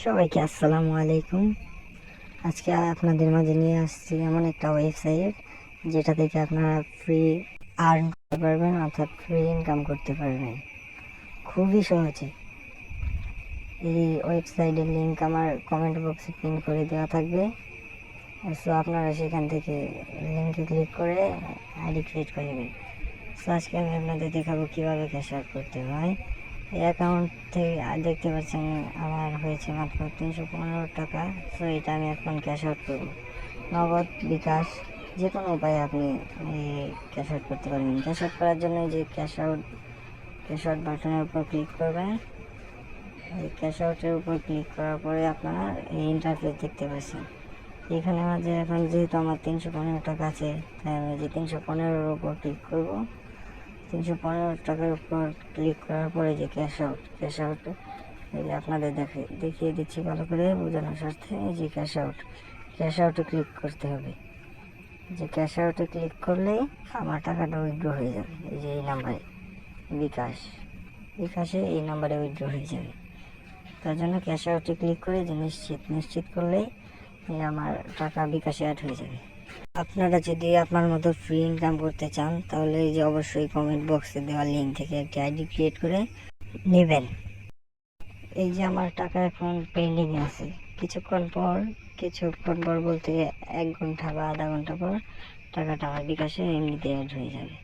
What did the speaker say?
সবাইকে আসসালামু আলাইকুম। আজকে আপনাদের মাঝে নিয়ে আসছি এমন একটা ওয়েবসাইট যেটা থেকে আপনারা ফ্রি আর্ন করতে পারবেন, অর্থাৎ ফ্রি ইনকাম করতে পারবেন খুবই সহজে। এই ওয়েবসাইটের লিঙ্ক আমার কমেন্ট বক্সে পিন করে দেওয়া থাকবে। সো আপনারা সেখান থেকে লিঙ্কে ক্লিক করে আইডি ক্রিয়েট করে নেবেন। সো আজকে আমি আপনাদের দেখাবো কীভাবে ক্যাশ আউট করতে হয়। এই অ্যাকাউন্ট থেকে দেখতে পাচ্ছেন আমার হয়েছে মাত্র 315 টাকা। সো এটা আমি এখন ক্যাশ আউট করব। নগদ, বিকাশ, যে কোনো উপায়ে আপনি ক্যাশ আউট করতে পারবেন। ক্যাশ আউট করার জন্য যে ক্যাশ আউট বাটনের উপর ক্লিক করবেন। এই ক্যাশ আউটের উপর ক্লিক করার পরে আপনারা এই ইন্টারফেস দেখতে পাচ্ছেন। এখানে আমাদের এখন যেহেতু আমার 315 টাকা আছে, তাই আমি যে 315-এর উপর ক্লিক করব। 315 টাকার উপর ক্লিক করার পরে যে ক্যাশ আউট এই যে আপনাদের দেখিয়ে দিচ্ছি ভালো করে বোঝানোর স্বার্থে। এই যে ক্যাশ আউটে ক্লিক করতে হবে। যে ক্যাশ আউটে ক্লিক করলেই আমার টাকাটা উইথড্র হয়ে যাবে। এই যে এই নাম্বারে বিকাশে এই নাম্বারে উইথড্র হয়ে যাবে। তার জন্য ক্যাশ আউটে ক্লিক করে যে নিশ্চিত করলেই আমার টাকা বিকাশে অ্যাড হয়ে যাবে। আপনারা যদি আপনার মতো ফ্রি ইনকাম করতে চান তাহলে এই যে অবশ্যই কমেন্ট বক্সে দেওয়া লিঙ্ক থেকে একটি আইডি ক্রিয়েট করে নেবেন। এই যে আমার টাকা এখন পেন্ডিং আছে, কিছুক্ষণ পর বলতে 1 ঘন্টা বা আধা ঘন্টা পর টাকাটা আমার বিকাশে এমনিতে অ্যাড হয়ে যাবে।